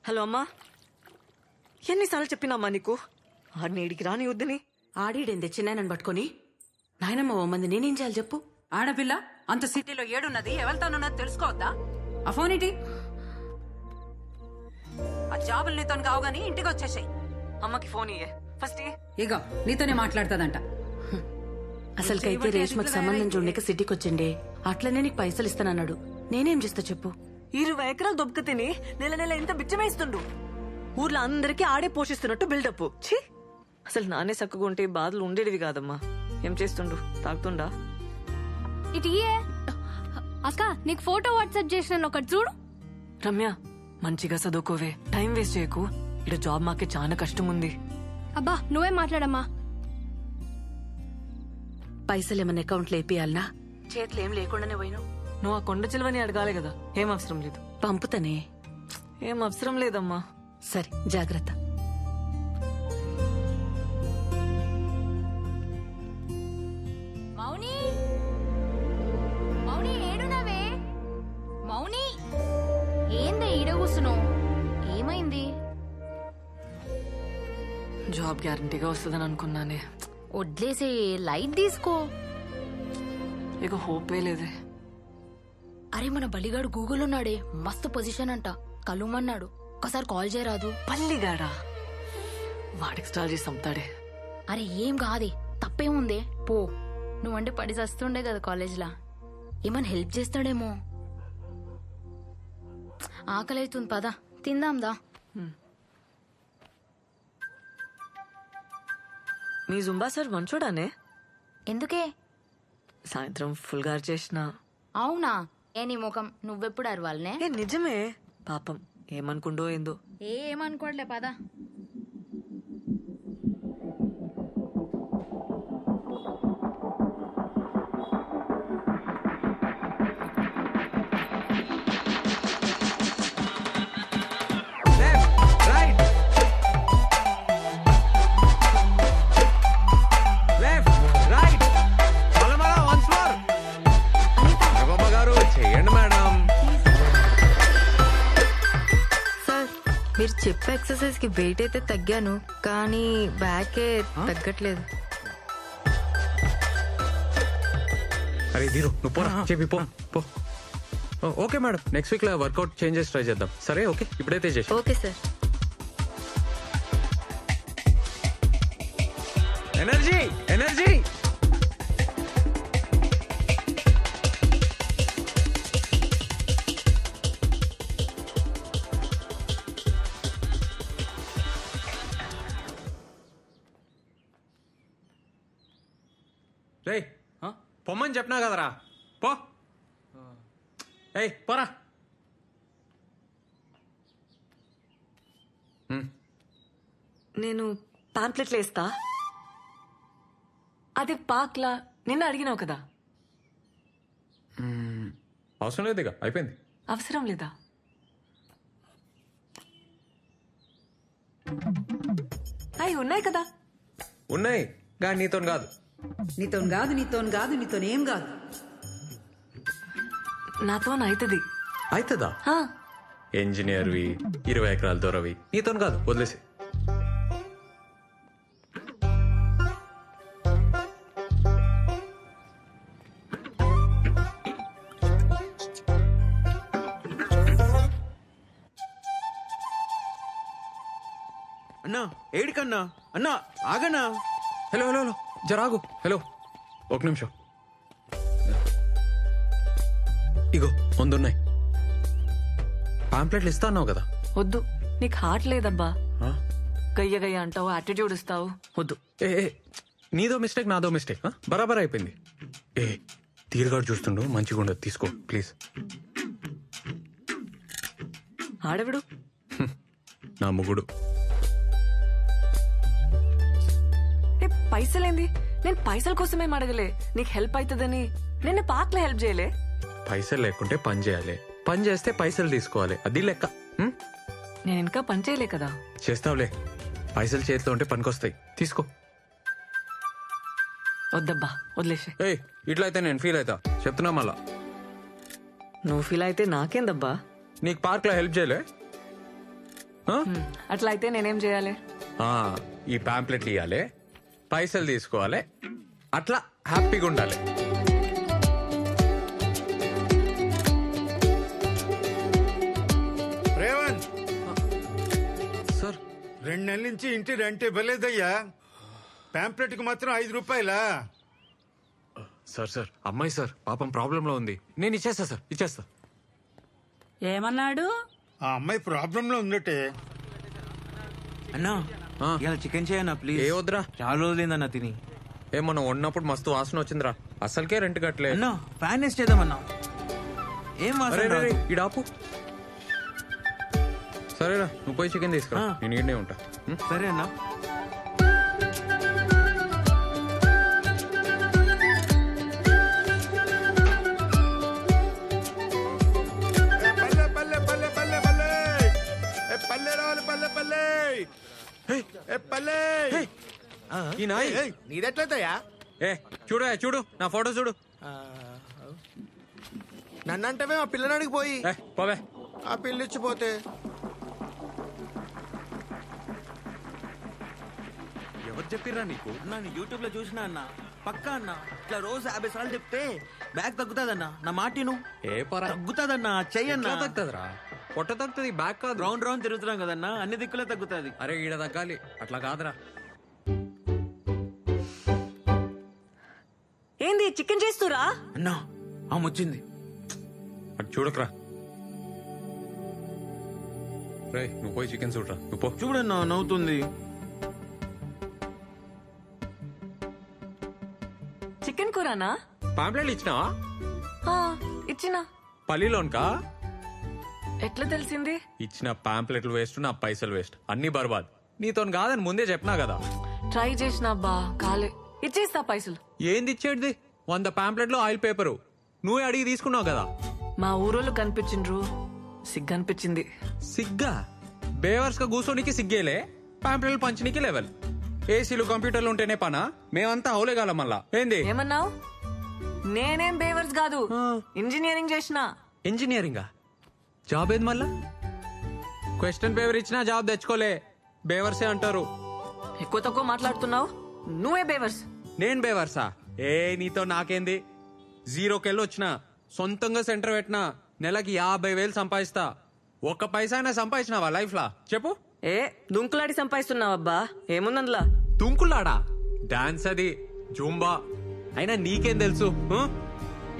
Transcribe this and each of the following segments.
Hello అమ్మా, ఎన్నిసార్లు చెప్పినామ్మా నీకు ఆడిని ఇడికి రాని వద్దని? ఆడిడేందే చిన్నాయనని పట్టుకొని నాయనమ్మ ఓ మంది నేనేం చేయాలి చెప్పు? ఆడపిల్ల అంత సిటీలో ఏడున్నది ఎవరితోనున్నది తెలుసుకోవద్దా? ఆ ఫోన్ ఏంటి? ఆ జాబులు నీతో కావు గానీ ఇంటికి వచ్చేసాయి. అమ్మకి ఫోన్ ఇయ్యే ఫస్ట్. ఇగో నీతోనే మాట్లాడుతుందంట. అసలుకైతే రేష్మకి సంబంధం చూడక సిటీకి వచ్చిండే, అట్లనే నీకు పైసలు ఇస్తానన్నాడు. నేనేం చేస్తా చెప్పు? 20 ఎకరాలు దొబ్బక తిని నెల నెల ఇంత బిచ్చమేస్తుండు. ఊర్లో అందరికీ ఆడే పోషిస్తున్నట్టు బిల్డప్. ఛీ, అసలు నానే చక్కగా ఉంటే బాధలు ఉండేటివి కాదమ్మా. ఏం చేస్తుండు? తాగుతుండా? ఇటీయే అక్క, నీకు ఫోటో వాట్సాప్ చేసిన ఒకటి చూడు. రమ్య, మంచిగా చదువుకోవే, టైం వేస్ట్ చేయకు. ఇక్కడ జాబ్ మాకే చాలా కష్టం ఉంది. అబ్బా నువ్వే మాట్లాడమ్మా. పైసలు ఏమన్నా అకౌంట్లో వేపియాలనా? చేతులు ఏం లేకుండానే పోయినావు. నువ్వు ఆ కొండ చిలువని అడగాలి కదా. ఏం అవసరం లేదు. పంపుతానే. ఏం అవసరం లేదమ్మా. సరే జాగ్రత్త. మౌని, మౌని ఏడునవే? మౌని ఏందే ఈడ కూసున్నావు? ఏమైంది? జాబ్ గ్యారంటీగా వస్తుందని అనుకున్నానే. వడ్లేసే, లైట్ తీసుకో. ఇక హోపే లేదే. అరే మన బలిగాడు గూగుల్ ఉన్నాడే, మస్తు పొజిషన్ అంట, కలుమన్నాడు. ఒకసారి కాల్ చేయరాదు? పల్లిగాడా? వాడికి స్టాల్ చేసి చంపుతాడే. అరే ఏం కాదే, తప్పేముందే, పో. నువ్వంటే పడి చస్తుండే కదా కాలేజ్లా, ఏమన్నా హెల్ప్ చేస్తాడేమో. ఆకలి అవుతుంది, పదా తిందాందా. మీ జుంబా సార్ మంచోడానే? ఎందుకే? సాయంత్రం ఫుల్ గారు చేసిన. అవునా? ఏ నీ ముఖం, నువ్వెప్పుడు అరవాలనే? ఏ నిజమే, పాపం ఏమనుకుండో ఏందో. ఏమనుకోవట్లే, పదా. మీరు చెప్పే ఎక్సర్సైజ్ కి వెయిట్ అయితే తగ్గాను, కానీ బ్యాకే తగ్గట్లేదు. అరే ధీరు, నువ్వు పోరా, చెప్పి పో. ఓకే మేడం, నెక్స్ట్ వీక్ లో వర్కౌట్ చేంజెస్ ట్రై చేద్దాం. సరే ఓకే, ఇప్పుడైతే చేసి. Okay sir. Energy energy. రే పొమ్మని చెప్పినా కదరా, పో. ఏయ్ పోరా. నేను పాంప్లెట్లు వేస్తా. అది పాక్లా నిన్న అడిగినావు కదా. అవసరం లేదు, ఇక అయిపోయింది. అవసరం లేదా? అవి ఉన్నాయి కదా. ఉన్నాయి కానీ నీతో కాదు. నీతోని కాదు, నీతోనేం కాదు. నాతో అవుతుంది. అవుతుందా? ఇంజనీర్వి, 20 ఎకరాల దూరవి, నీతో కాదు, వదిలేసి. అన్నా ఏడికన్నా? అన్నా ఆగన్నా. హలో హలో హలో, జరాగు. హలో, ఒక నిమిషం. ఇగో ముందున్నాయి పాంప్లెట్లు. ఇస్తా అన్నావు కదా. వద్దు, నీకు హార్ట్ లేదబ్బా. గయ్య గయ్య అంటావు, యాటిట్యూడ్ ఇస్తావు. వద్దు. ఏ నీదో మిస్టేక్, నాదో మిస్టేక్. బరాబర్ అయిపోయింది. ఏ తీరుగాడు చూస్తుండు, మంచిగా ఉండదు, తీసుకో ప్లీజ్. ఆడవిడు నా ముగుడు. పైసలేంది? నేను పైసల కోసమేం అడగలే, నీకు హెల్ప్ అవుతుందని. నేను పార్క్ లో హెల్ప్ చేయలే. పైసలు లేకుంటే పని చేయాలి, పని చేస్తే పైసలు తీసుకోవాలి, అది లెక్క. నేను ఇంకా పని చేయలే కదా. చేస్తావులే, పైసలు చేతిలో ఉంటే పనికొస్తాయి, తీసుకో. వద్దబ్బా, వదిలేసే. ఏయ్ ఇట్లా అయితే నేను ఫీల్ అవుతా, చెప్తున్నా మళ్ళా. నువ్వు ఫీల్ అయితే నాకేందబ్బా. నీకు పార్క్ లో హెల్ప్ చేయలే? అట్లా అయితే నేనేం చేయాలి? ఈ పాంప్లెట్లు ఇవ్వాలి, పైసలు తీసుకోవాలి, అట్లా హ్యాపీగా ఉండాలి. రేవంత్ సార్ 2 నెలల నుంచి ఇంటి రెంట్ ఇవ్వలేదయ్యా. పాంప్లెట్ కి మాత్రం 5 రూపాయలా? సార్ అమ్మాయి సార్ పాపం ప్రాబ్లం లో ఉంది. నేను ఇచ్చేస్తా సార్, ఇచ్చేస్తా. ఏమన్నాడు? ఆ అమ్మాయి ప్రాబ్లం లో ఉందటే. అన్నా ఇలా చికెన్ చేయన్నా ప్లీజ్. ఏ వద్దురా, చాలా రోజులైందన్నా తిని. ఏమన్నా ఉన్నప్పుడు మస్తు వాసన వచ్చిందిరా. అసలుకే రెంట్ కట్టలే. అన్నా ఫ్యాన్ వేస్ట్ చేద్దామన్నా. ఏం వాసన? ఇడాపు. సరేరా, నువ్వు పోయి చికెన్ తీసుకురా, నేను ఈడనే ఉంటా. సరే అన్నా. నీదెట్లయితయా? చూడు నా ఫోటో చూడు. నన్నంటే ఆ పిల్లనాడికి పోయి పోవే. ఆ పిల్లిచ్చిపోతే ఎవరు చెప్పిర్రా నీకు? అన్నా నేను యూట్యూబ్ లో చూసినా అన్నా. పక్కా అన్నా, ఇట్లా రోజు 50 సార్లు చెప్తే బ్యాగ్ తగ్గుతాదన్నా. నా మాటిను. ఏ పరా తగ్గుతాదన్నా, చెయ్యన్నా. తగ్గుతుందిరా, పొట్ట తగ్గుతుంది, బ్యాగ్ కాదు. రౌండ్ రౌండ్ తిరుగుతున్నాం కదన్నా, అన్ని దిక్కులే తగ్గుతుంది. అరే ఈడ తగ్గాలి, అట్లా కాదురా. ఏంది చికెన్ చేస్తురా? అన్నా ఆమె వచ్చింది. అటు చూడకరా. రే నువ్వు పోయి చికెన్ చూడరా, నువ్వు పో. చూడన్నా నవ్వుతుంది. చికెన్ కూరనా? పాంప్లెట్లు ఇచ్చినావా? ఇచ్చినా. పల్లిలోన్కా? ఎట్లా తెలిసింది? ఇచ్చిన పాంప్లెట్లు వేస్ట్, నా పైసలు వేస్ట్, అన్ని బర్బాద్. నీతో కాదని ముందే చెప్పినా కదా. ట్రై చేసిన బా కాలే. ఇచ్చేస్తా పైసలు. ఏంది ఇచ్చేది? 100 పాంప్లెట్లు ఆయిల్ పేపరు నువ్వే అడిగి తీసుకున్నావు కదా. మా ఊరోళ్ళు కనిపించిండ్రు, సిగ్గనిపించింది. సిగ్గా? బేవర్స్ గా కూర్చోనికి సిగ్గేలే, పాంప్లెట్లు పంచనీకి లెవెల్. ఏసీలు కంప్యూటర్లు ఉంటేనే పనా? మేమంతా అవులేగాల మళ్ళా. ఏంది ఏమన్నావు? నేనేం బేవర్స్ కాదు, ఇంజనీరింగ్ చేసిన. ఇంజనీరింగా? జాబ్ ఏది మళ్ళా? క్వశ్చన్ పేపర్ ఇచ్చినా జాబ్ తెచ్చుకోలే, బేవర్సే అంటారు. ఎక్కువ తక్కువ మాట్లాడుతున్నావు, నువ్వే బేవర్స్. నేను బేవర్సా? నీతో నాకేంది? 0కెళ్ళి వచ్చిన, సొంతంగా సెంటర్ పెట్టినా, నెలకి 50,000 సంపాదిస్తా. ఒక్క పైసా అయినా సంపాదించినావా లైఫ్ లా చెప్పు? దుంకులాడి సంపాదిస్తున్నావబ్బా, ఏముందందులా? దుంకులాడా? డాన్స్ అది, జూంబా. అయినా నీకేం తెలుసు?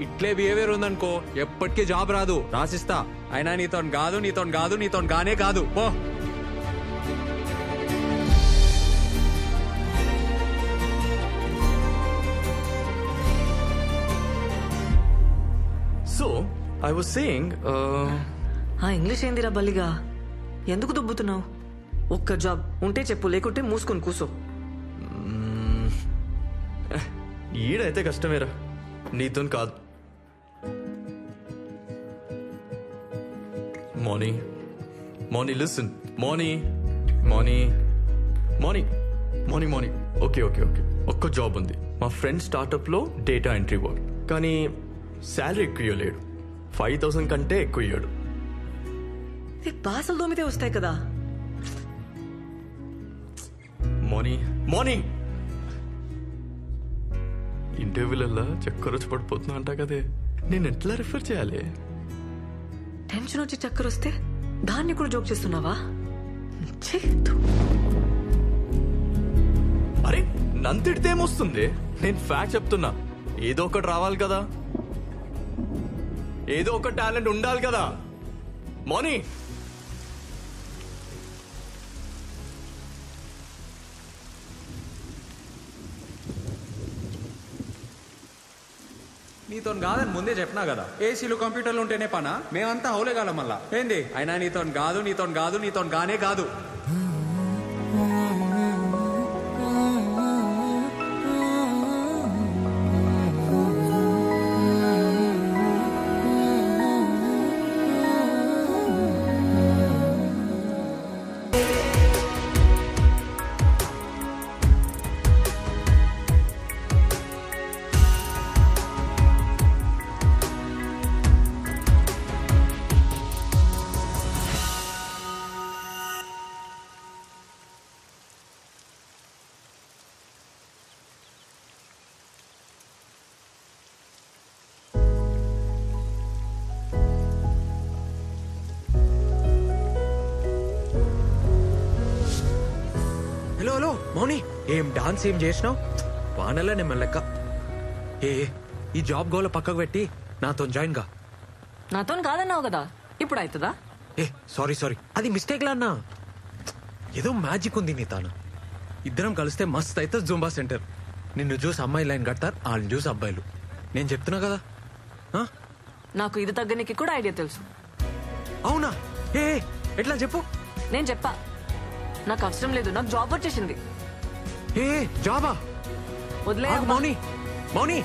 ఇట్లే బిహేవియర్ ఉందనుకో ఎప్పటికీ జాబ్ రాదు, రాసిస్తా. అయినా నీతో గానే కాదు, పో. So, I was saying, English ఏందిరా బల్లిగా? ఎందుకు దుబ్బుతున్నావు? ఒక్క జాబ్ ఉంటే చెప్పు, లేకుంటే మూసుకొని కూసో. ఈడైతే కష్టమేరా, నీతో కాదు. Morning listen, morning okay. ఒక్క జాబ్ ఉంది, మా ఫ్రెండ్ స్టార్ట్అప్ లో డేటా ఎంట్రీ వర్క్. కానీ శాలరీ ఎక్కువ ఇవ్వలేడు, 5,000 కంటే ఎక్కువ ఇయ్యాడు. బాసలు దోమితే వస్తాయి కదా. మార్నింగ్ ఇంటర్వ్యూలల్లా చక్కర వచ్చి పడిపోతున్నా అంటా కదే, నేను ఎట్లా రిఫర్ చేయాలి? టెన్షన్ వచ్చి చక్కర వస్తే దాన్ని కూడా జోక్ చేస్తున్నావా? అరే నంతిడితే ఏమొస్తుంది? నేను ఫ్యాక్ట్ చెప్తున్నా. ఏదో ఒకటి రావాలి కదా, ఏదో ఒక టాలెంట్ ఉండాలి కదా. మార్నింగ్ నీతో కాదని ముందే చెప్పినా కదా. ఏసీలు కంప్యూటర్లు ఉంటేనే పనా? మేమంతా అవులేగాల మళ్ళా. ఏంది? అయినా నీతో గానే కాదు. మౌని ఏం డాన్స్ ఏం చేసినావు వానలా నేను లెక్క. ఈ జాబ్ గోల పక్కకు పెట్టి నాతో జాయిన్ గా. నాతో కాదన్నావు కదా, ఇప్పుడు అవుతుందా? సారీ అది మిస్టేక్ లా అన్నా. ఏదో మ్యాజిక్ ఉంది నీ తాను. ఇద్దరం కలిస్తే మస్త్ అయితే జుంబా సెంటర్. నిన్ను చూసి అమ్మాయి లైన్ కడతారు, వాళ్ళని చూసి అబ్బాయిలు. నేను చెప్తున్నా కదా. నాకు ఇది తగ్గనికి కూడా ఐడియా తెలుసు. అవునా? ఎట్లా చెప్పు. నేను చెప్పా, నాకు అవసరం లేదు, నాకు జాబ్ వచ్చేసింది. జాబా? వదిలే మౌని. మౌని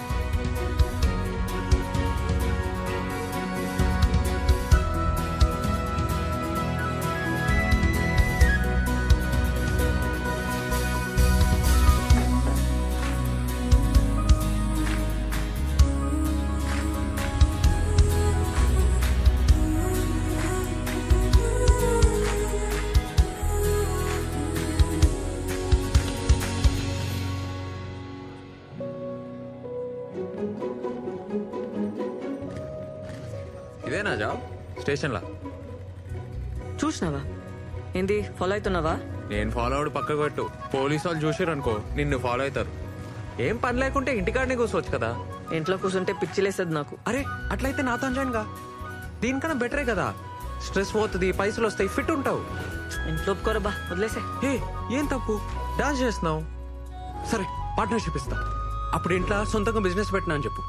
ఇదేనా జాబ్? స్టేషన్ లా చూసినావా? ఏంది ఫాలో అవుతున్నావా? నేను ఫాలో అవడు పక్కకు పెట్టు. పోలీసు వాళ్ళు చూసారనుకో నిన్ను ఫాలో అవుతారు. ఏం పని లేకుంటే ఇంటికాడనే కూర్చోవచ్చు కదా. ఇంట్లో కూర్చుంటే పిచ్చిలేస్తుంది నాకు. అరే అట్లయితే నాతో జాయిన్ గా. దీనికన్నా బెటరే కదా. స్ట్రెస్ పోతుంది, పైసలు వస్తాయి, ఫిట్ ఉంటావు. ఇంట్లో ఒప్పుకోరబ్బా, వదిలేసే. ఏం తప్పు? డాన్స్ చేస్తున్నావు. సరే పార్ట్నర్షిప్ ఇస్తా. అప్పుడు ఇంట్లో సొంతంగా బిజినెస్ పెట్టినా అని చెప్పు.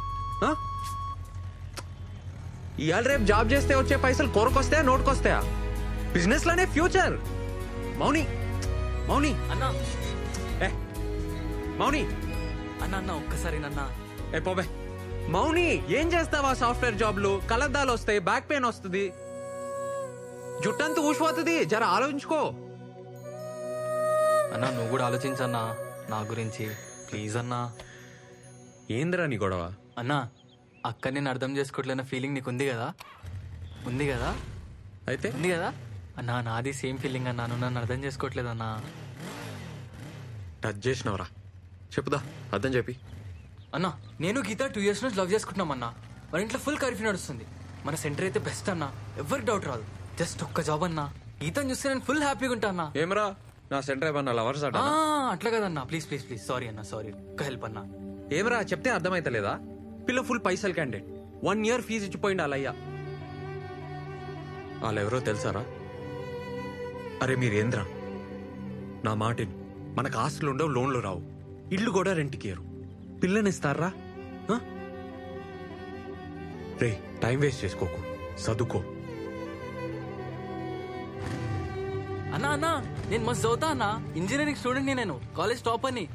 ఇవాళ రేపు జాబ్ చేస్తే వచ్చే పైసలు కొరకొస్తాయా, నోటుకొస్తాయా? బిజినెస్ లోనే ఫ్యూచర్. మౌని మౌని అన్నా, మౌని అన్న ఒక్కసారి నన్నా. పోబే. మౌని ఏం చేస్తావా? సాఫ్ట్వేర్ జాబ్లు కలద్దాలు వస్తాయి, బ్యాక్ పెయిన్ వస్తుంది, జుట్టంతా ఊసిపోతుంది. జర ఆలోచించుకో. అన్నా నువ్వు కూడా ఆలోచించన్నా నా గురించి, ప్లీజ్ అన్నా. ఏందిరా నీ గొడవ? అన్నా అక్క నేను అర్థం చేసుకోవట్లేన ఫీలింగ్ నీకు ఉంది కదా? ఉంది కదా? అయితే ఉంది కదా అన్నా. నాది సేమ్ ఫీలింగ్ అన్నా. నువ్వు నన్ను అర్థం చేసుకోవట్లేదన్నా. టచ్ చేసినవరా? చెప్పుదా, అర్థం చెప్పి. అన్నా నేను గీత 2 years నుంచి లవ్ చేసుకుంటున్నాం అన్నా. మన ఇంట్లో ఫుల్ కర్ఫ్యూ నడుస్తుంది. మన సెంటర్ అయితే బెస్ట్ అన్నా, ఎవరికి డౌట్ రాదు. జస్ట్ ఒక్క జాబ్ అన్నా. గీతను చూస్తే నేను ఫుల్ హ్యాపీగా ఉంటా అన్నా. ఏమరా నా సెంటర్ ఏమన్నా లవర్స్ అట? అట్లా కదన్నా, ప్లీజ్ ప్లీజ్ ప్లీజ్. సారీ అన్నా, సారీ. ఒక్క హెల్ప్ అన్నా. ఏమరా చెప్తే అర్థమైతలేదా? పిల్ల ఫుల్ పైసలు క్యాండిడేట్. 1 year ఫీజు ఇచ్చిపోయింది వాళ్ళయ్యా. వాళ్ళెవరో తెలుసారా? అరే మీరేంద్రా, నా మాటిని. మనకు ఆస్తులు ఉండవు, లోన్లు రావు, ఇల్లు కూడా రెంట్కి ఇయ్యరు. పిల్లనిస్తారా? రే టైం వేస్ట్ చేసుకోకు, చదువుకో. అన్నా అన్నా నేను మస్తు చదువుతా అన్నా. ఇంజనీరింగ్ స్టూడెంట్ నేను, కాలేజ్ టాప్ అని.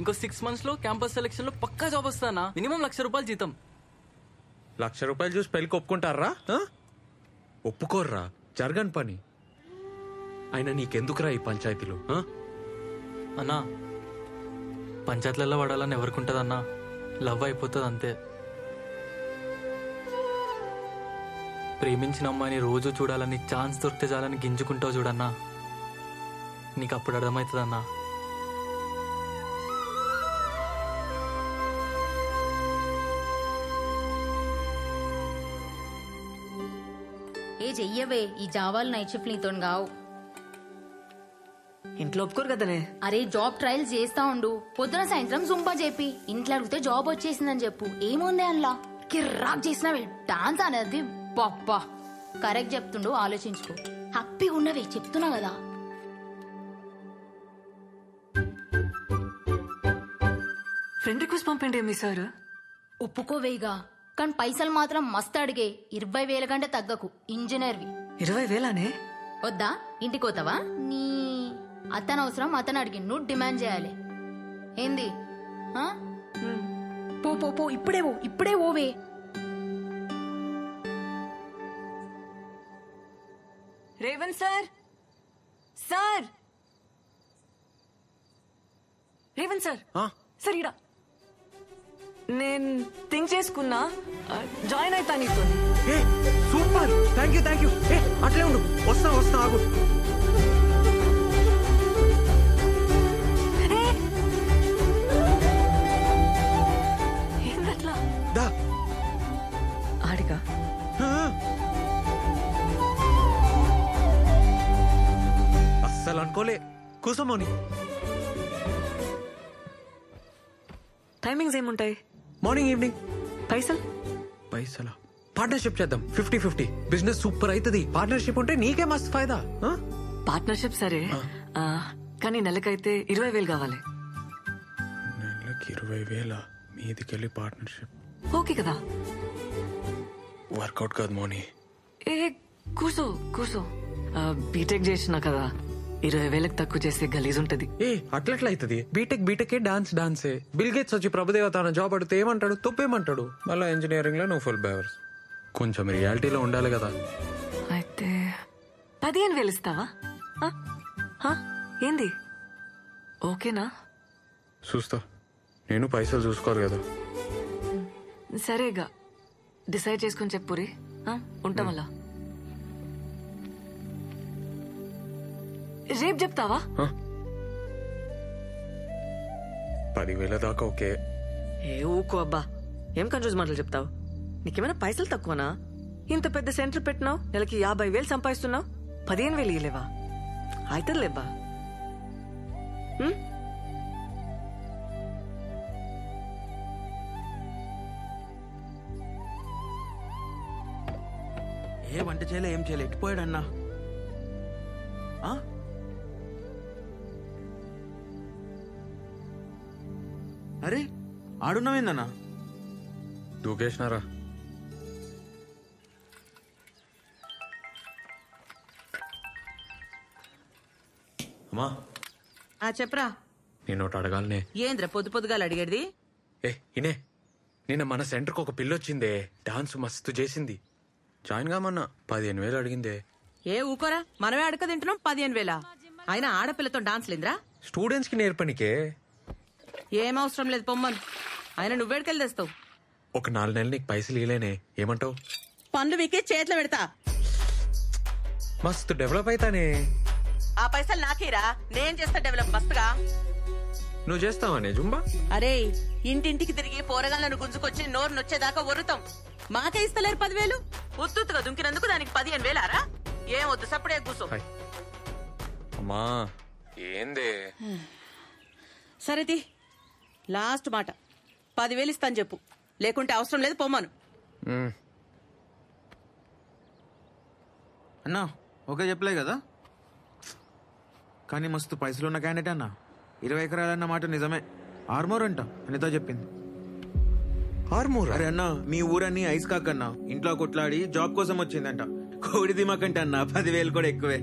ఇంకో 6 months లో క్యాంపస్ సెలెక్షన్ లో పక్కా జాబ్ వస్తానా. మినిమం ₹1,00,000 జీతం. ₹1,00,000 చూసి పెళ్లికి ఒప్పుకుంటారా? ఒప్పుకోర్రా, జరగని పని. అయినా నీకెందుకురా ఈ పంచాయతీలు? అన్నా పంచాయతీలలో పడాలని ఎవరికుంటదన్నా? లవ్ అయిపోతుంది అంతే. ప్రేమించిన అమ్మాయిని రోజు చూడాలని, ఛాన్స్ దొరికితే చాలని గింజుకుంటావు చూడన్నా. నీకు అప్పుడు అర్థమవుతుందన్నా. చెయ్యవే, ఈ జావాలు నైట్ షిఫ్ట్ నీతో కావు. ఇంట్లో ఒప్పుకోరు కదనే. అరే జాబ్ ట్రయల్స్ చేస్తా ఉండు, పొద్దున సాయంత్రం జుంపా చెప్పి ఇంట్లో అడిగితే జాబ్ వచ్చేసిందని చెప్పు. ఏముంది అందులో? కిర్రాక్ చేసినవే డాన్స్ అనేది. పప్పా కరెక్ట్ చెప్తుండు, ఆలోచించుకో. హ్యాపీగా ఉన్నవే, చెప్తున్నా కదా. ఫ్రెండ్ రిక్వెస్ట్ పంపండి మీ సార్. ఒప్పుకోవేగా, కానీ పైసలు మాత్రం మస్తు అడిగే. 20,000 కంటే తగ్గకు. ఇంజనీర్వి. 20,000నే? వద్దా? ఇంటికి పోతావా? నీ అతను అవసరం, అతను అడిగి నువ్వు డిమాండ్ చేయాలి. ఏంది? పో పో పో, ఇప్పుడే పో, ఇప్పుడే ఓవే. Revanth sir, sir Revanth sir, sir ఇడా నేను థింక్ చేసుకున్నా, జాయిన్ అవుతా నీతో. Super, thank you thank you. అట్లే ఉండు, వస్తా వస్తా, ఆగు. ఏందట్లా? దా ఆడిగా అస్సలు అనుకోలే. కూసమోని టైమింగ్స్ ఏముంటాయి? Morning evening. పైసలా? పార్ట్నర్షిప్ చేద్దాం 50-50. బిజినెస్ సూపర్ అవుతుంది. పార్ట్నర్షిప్ ఉంటే నీకే మస్తు ఫైదా. పార్ట్నర్షిప్ సరే, కానీ నెలకైతే 20,000 కావాలి. నెలకి 20,000 మీదికెళ్ళి పార్ట్నర్షిప్ ఓకే కదా? వర్కౌట్ కాదు మోని. ఏ కూర్చో కూర్చో. బీటెక్ చేసినా కదా, 20,000 తక్కువ చేస్తే గలీజ్ ఉంటది. అట్లెట్లా అవుతుంది? బీటెక్ డాన్సే. బిల్ గేట్స్ వచ్చి ప్రభుదేవ తన జాబ్ అడిగితే ఏమంటాడు? తప్పేమంటాడు? మళ్ళీ ఇంజనీరింగ్ లో నువ్వు ఫుల్ బేవర్స్. కొంచెం రియాలిటీలో ఉండాలి కదా. అయితే 15,000 ఇస్తావా? ఏంది ఓకేనా? చూస్తా, నేను పైసలు చూసుకోరు కదా. సరేగా, డిసైడ్ చేసుకుని చెప్పురి. ఉంటాం అలా. రేపు చెప్తావా? 10,000 దాకా ఓకే. ఏ ఊకో అబ్బా, ఏం కన్ఫ్యూజ్ మాటలు చెప్తావు? నీకేమైనా పైసలు తక్కువనా? ఇంత పెద్ద సెంటర్ పెట్టినావు, నెలకి 50,000 సంపాదిస్తున్నావు, 15,000 ఇయ్యలేవా? అవుతుందిలేబ్బా. ఏ వంట చేయలే, ఏం చేయలే, ఎట్టిపోయాడన్నా? అరే ఆడున్నావేందన్నా? దూకేసినారా? అమ్మా చెప్పరా. నేను ఒకటి అడగాలనే. ఏంద్ర పొద్దుగాల అడిగేది? ఇనే, నిన్న మన సెంటర్కి ఒక పిల్లొచ్చిందే, డాన్స్ మస్తు చేసింది. జాయిన్ కామన్నా 15,000 అడిగిందే. ఏ ఊకోరా, మనమే అడక తింటున్నాం. 15,000 అయినా ఆడపిల్లతో డాన్స్ లేదురా? స్టూడెంట్స్ కి నేర్పనికే. ఏం అవసరం లేదు, పొమ్మను. అయినా నువ్వేడికెళ్ళి తెస్తావు? ఒక 4 నెలలు నీకు పైసలు ఇవ్వలేనే, ఏమంటావు? పనులు వీకే చేతిలో పెడతా. మస్తు డెవలప్ అవుతానే. ఆ పైసలు నాకేరా, నేను చేస్తా డెవలప్ మస్తుగా. నువ్వు చేస్తావానే జుంబా? అరే, ఇంటింటికి తిరిగి పోరగాళ్ళను గుంజుకొచ్చి నోరు నొచ్చేదాకా ఒరుతాం. మాకే ఇస్తలేరు 10,000. ఉత్తుగా దుంకినందుకు దానికి 15,000 ఏం వద్దు, సప్పుడే కూర్చో. అమ్మా ఏందే? సరేది, లాస్ట్ మాట, 10,000 ఇస్తాను చెప్పు, లేకుంటే అవసరం లేదు, పొమ్మను. అన్నా ఓకే చెప్పలే కదా, కానీ మస్తు పైసలు ఉన్న క్యాండిడేట్ అన్నా. 20 ఎకరాలన్న మాట నిజమే. ఆర్మోర్ అంట అనితో చెప్పింది. ఆర్మోర్? అరే అన్నా, మీ ఊరన్నీ ఐస్ కాకన్నా ఇంట్లో కొట్లాడి జాబ్ కోసం వచ్చిందంట. కోడి దిమాకంటే అన్న 10,000 కూడా ఎక్కువే.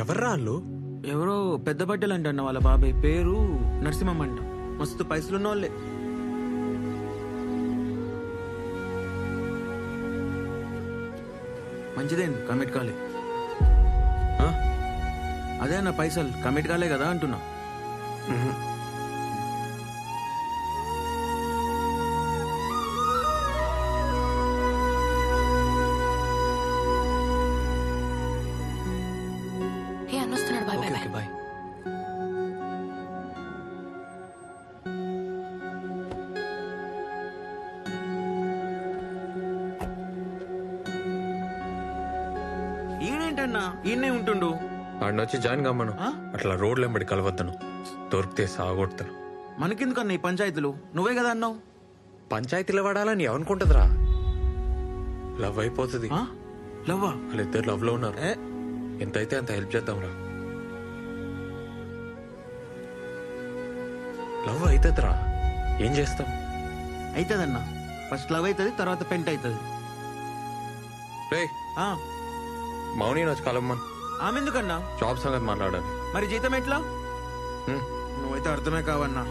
ఎవర్రా వాళ్ళు? ఎవరో పెద్ద బట్టలు అంట అన్న, వాళ్ళ బాబాయ్ పేరు నరసింహం అంట. మస్తు పైసలున్న వాళ్ళే. మంచిదేం కమిట్ కాలే. అదే అన్న, పైసలు కమిట్ కాలే కదా అంటున్నా. అన్నొస్తున్నాడు. Bye bye bye. ఈయనేంటన్నా ఈయనే ఉంటుండు? ఆడనొచ్చి జాయిన్ కమ్మను. అట్లా రోడ్లు ఎంబడి కలవద్దను, దొరికితే సాగొడతాను. మనకెందుకన్నా ఈ పంచాయతీలు? నువ్వే కదా అన్నావు. పంచాయతీలో పడాలని ఏమనుకుంటుందిరా? లవ్ అయిపోతుంది. లవ్వా? వాళ్ళిద్దరు లవ్ లో ఉన్నారు. ఎంతైతే అంత హెల్ప్ చేద్దాంరా. లవ్ అవుతుందిరా, ఏం చేస్తాం? అవుతుందన్నా, ఫస్ట్ లవ్ అవుతుంది, తర్వాత పెంట్ అవుతుంది. మౌని వచ్చి కలమ్మన్. ఆమె ఎందుకన్నా? జాబ్ సంగతి మాట్లాడాలి. మరి జీతం ఎట్లా? నువ్వైతే అర్థమే కావన్నా.